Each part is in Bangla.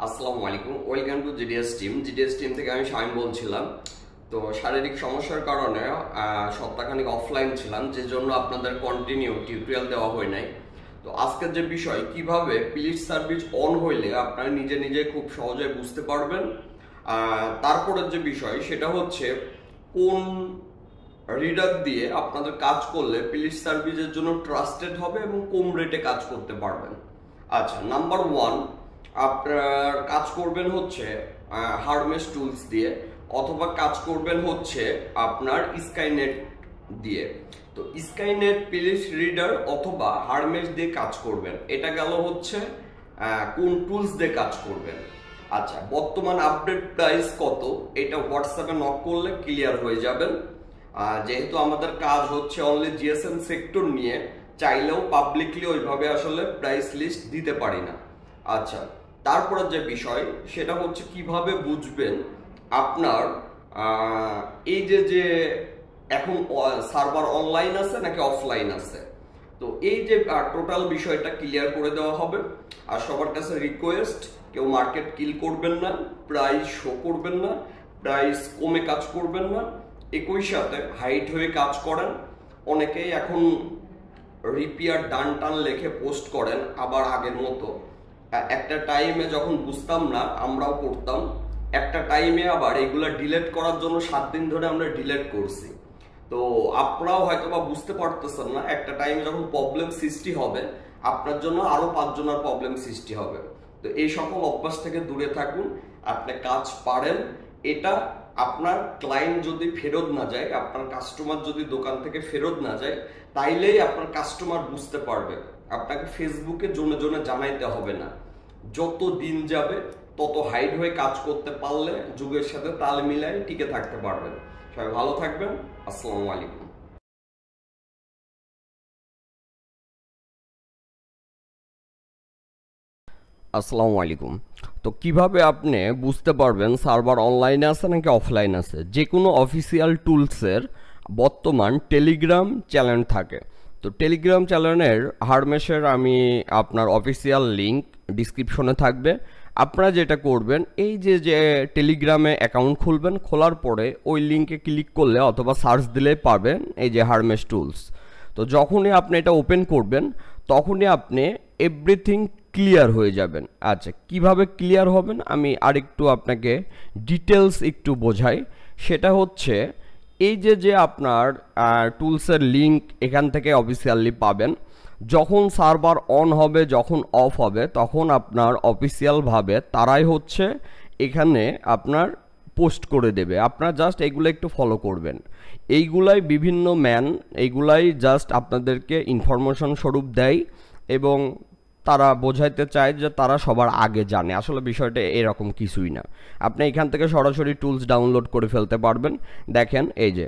আসসালামু আলাইকুম, ওয়েলকাম টু জিডিএস টিম থেকে আমি শামিম বলছিলাম। তো শারীরিক সমস্যার কারণে সপ্তাহখানিক অফলাইন ছিলাম, যে জন্য আপনাদের কন্টিনিউ টিউটোরিয়াল দেওয়া হয় নাই। তো আজকের যে বিষয়, কিভাবে প্লিস্ট সার্ভিস অন হইলে আপনারা নিজে নিজে খুব সহজে বুঝতে পারবেন। তারপরের যে বিষয় সেটা হচ্ছে কোন রিডার দিয়ে আপনাদের কাজ করলে প্লিস্ট সার্ভিসের জন্য ট্রাস্টেড হবে এবং কম রেটে কাজ করতে পারবেন। আচ্ছা, নাম্বার 1, আপনার কাজ করবেন হচ্ছে হারমেস টুলস দিয়ে, অথবা কাজ করবেন হচ্ছে আপনার স্কাইনেট দিয়ে। তো স্কাইনেট প্লিস্ট রিডার অথবা হারমেস দিয়ে কাজ করবেন। এটা গেল হচ্ছে কোন টুলস দিয়ে কাজ করবেন। আচ্ছা, বর্তমান আপডেট প্রাইস কত এটা হোয়াটসঅ্যাপে নক করলে ক্লিয়ার হয়ে যাবেন। যেহেতু আমাদের কাজ হচ্ছে অনলি জিএসএম সেক্টর নিয়ে, চাইলেও পাবলিকলি ওইভাবে আসলে প্রাইস লিস্ট দিতে পারি না। আচ্ছা, তারপরে যে বিষয় সেটা হচ্ছে কিভাবে বুঝবেন আপনার এই যে এখন সার্ভার অনলাইন আছে নাকি অফলাইন আছে। তো এই যে টোটাল বিষয়টা ক্লিয়ার করে দেওয়া হবে। আর সবার কাছে রিকোয়েস্ট, কেউ মার্কেট কিল করবেন না, প্রাইস শো করবেন না, প্রাইস কমে কাজ করবেন না, একই সাথে হাইট হয়ে কাজ করেন। অনেকেই এখন রিপেয়ার ডান টান লেখে পোস্ট করেন, আবার আগের মতো একটা টাইমে যখন বুঝতাম না আমরাও করতাম, একটা টাইমে আবার এগুলা ডিলেট করার জন্য 7 দিন ধরে আমরা ডিলেট করছি। তো আপনারাও হয়তো বা বুঝতে পারতেছেন না, একটা টাইমে যখন প্রবলেম সৃষ্টি হবে আপনার জন্য আরো 5 জনের প্রবলেম সৃষ্টি হবে। তো এই সকল অভ্যাস থেকে দূরে থাকুন, আপনি কাজ পারেন। এটা আপনার ক্লায়েন্ট যদি ফেরত না যায়, আপনার কাস্টমার যদি দোকান থেকে ফেরত না যায়, তাইলেই আপনার কাস্টমার বুঝতে পারবে। আপনাকে ফেসবুকে জনে জনে জানাইতে হবে না। যত দিন যাবে তত হাইড হয়ে কাজ করতে পারলে যুগের সাথে তাল মিলায় টিকে থাকতে পারবেন। সবাই ভালো থাকবেন। আসসালামু আলাইকুম। আসসালামু আলাইকুম। তো কিভাবে আপনি বুঝতে পারবেন সার্ভার অনলাইনে আছে নাকি অফলাইন আছে। যে কোনো অফিসিয়াল টুলসের বর্তমান টেলিগ্রাম চ্যানেল থাকে। তো টেলিগ্রাম চ্যানেলের হারমেসের আমি আপনার অফিসিয়াল লিঙ্ক ডিসক্রিপশনে থাকবে। আপনারা যেটা করবেন, এই যে টেলিগ্রামে অ্যাকাউন্ট খুলবেন, খোলার পরে ওই লিঙ্কে ক্লিক করলে অথবা সার্চ দিলেই পাবেন এই যে হারমেস টুলস। তো যখনই আপনি এটা ওপেন করবেন তখনই আপনি এভরিথিং ক্লিয়ার হয়ে যাবেন। আচ্ছা, কিভাবে ক্লিয়ার হবেন আমি আরেকটু আপনাকে ডিটেলস একটু বোঝাই। সেটা হচ্ছে এই যে আপনার টুলসের লিঙ্ক এখান থেকে অফিসিয়ালি পাবেন। যখন সার্ভার অন হবে, যখন অফ হবে, তখন আপনার অফিসিয়ালভাবে তারাই হচ্ছে এখানে আপনার পোস্ট করে দেবে। আপনারা জাস্ট এইগুলো একটু ফলো করবেন। এইগুলাই বিভিন্ন এইগুলাই জাস্ট আপনাদেরকে ইনফরমেশন স্বরূপ দেয় এবং তারা বোঝাইতে চায় যে তারা সবার আগে জানে। আসলে বিষয়টা এরকম কিছুই না। আপনি এখান থেকে সরাসরি টুলস ডাউনলোড করে ফেলতে পারবেন। দেখেন এই যে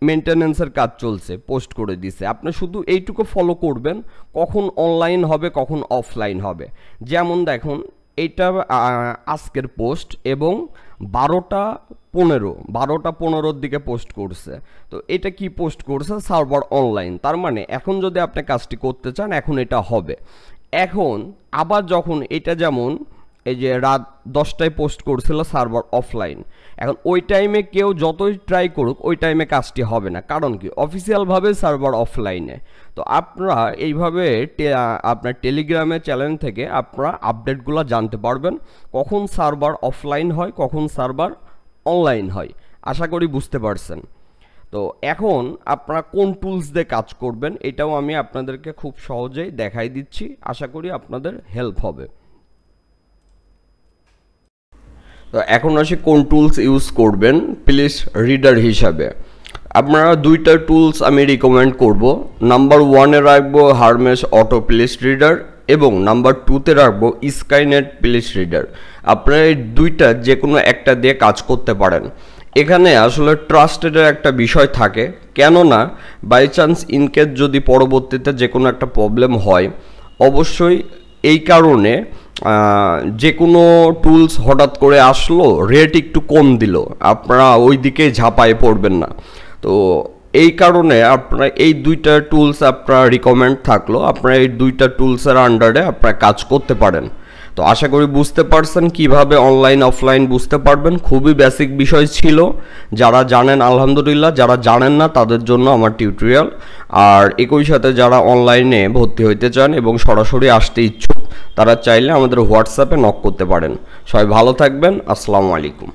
মেনটেন্যান্সের কাজ চলছে, পোস্ট করে দিছে। আপনি শুধু এইটুকু ফলো করবেন, কখন অনলাইন হবে কখন অফলাইন হবে। যেমন দেখুন, এইটা আজকের পোস্ট এবং 12:15 দিকে পোস্ট করছে। তো এটা কি পোস্ট করছে? Server online. তার মানে এখন যদি আপনি কাজটি করতে চান এখন এটা হবে। এখন আবার যখন এটা যেমন এই যে রাত 10টায় পোস্ট করছিল সার্ভার অফলাইন, এখন ওই টাইমে কেউ যতই ট্রাই করুক ওই টাইমে কাজটি হবে না। কারণ কি? অফিসিয়ালভাবে সার্ভার অফলাইনে। তো আপনারা এইভাবে আপনার টেলিগ্রামে চ্যানেল থেকে আপনারা আপডেটগুলো জানতে পারবেন, কখন সার্ভার অফলাইন হয় কখন সার্ভার অনলাইন হয়। আশা করি বুঝতে পারছেন। তো এখন আপনারা কোন টুলস দিয়ে কাজ করবেন এটাও আমি আপনাদেরকে খুব সহজেই দেখাই দিচ্ছি। আশা করি আপনাদের হেল্প হবে। তো এখন আসি কোন টুলস ইউজ করবেন প্লিস্ট রিডার হিসাবে। আপনারা দুইটা টুলস আমি রিকমেন্ড করব। নাম্বার 1-এ রাখবো হারমেস অটো প্লিস্ট রিডার এবং নাম্বার 2-তে রাখবো স্কাইনেট প্লিস্ট রিডার। আপনারা এই দুইটা যে কোনো একটা দিয়ে কাজ করতে পারেন। এখানে আসলে ট্রাস্টেডের একটা বিষয় থাকে, কেননা বাই চান্স ইনকেস যদি পরবর্তীতে যে কোনো একটা প্রবলেম হয়, অবশ্যই এই কারণে যে কোনো টুলস হঠাৎ করে আসলো, রেট একটু কম দিল, আপনারা ওই দিকে ঝাঁপায়ে পড়বেন না। তো এই কারণে আপনারা এই দুইটা টুলস আপনারা রিকমেন্ড থাকলো, আপনারা এই দুইটা টুলসের আন্ডারে আপনারা কাজ করতে পারেন। তো আশা করি বুঝতে পারছেন কিভাবে অনলাইন অফলাইন বুঝতে পারবেন। খুবই বেসিক বিষয় ছিল, যারা জানেন আলহামদুলিল্লাহ, যারা জানেন না তাদের জন্য আমার টিউটোরিয়াল। আর একই সাথে যারা অনলাইনে ভর্তি হইতে চান এবং সরাসরি আসতে ইচ্ছুক তারা চাইলে আমাদের হোয়াটসঅ্যাপে নক করতে পারেন। সবাই ভালো থাকবেন, আসসালামু আলাইকুম।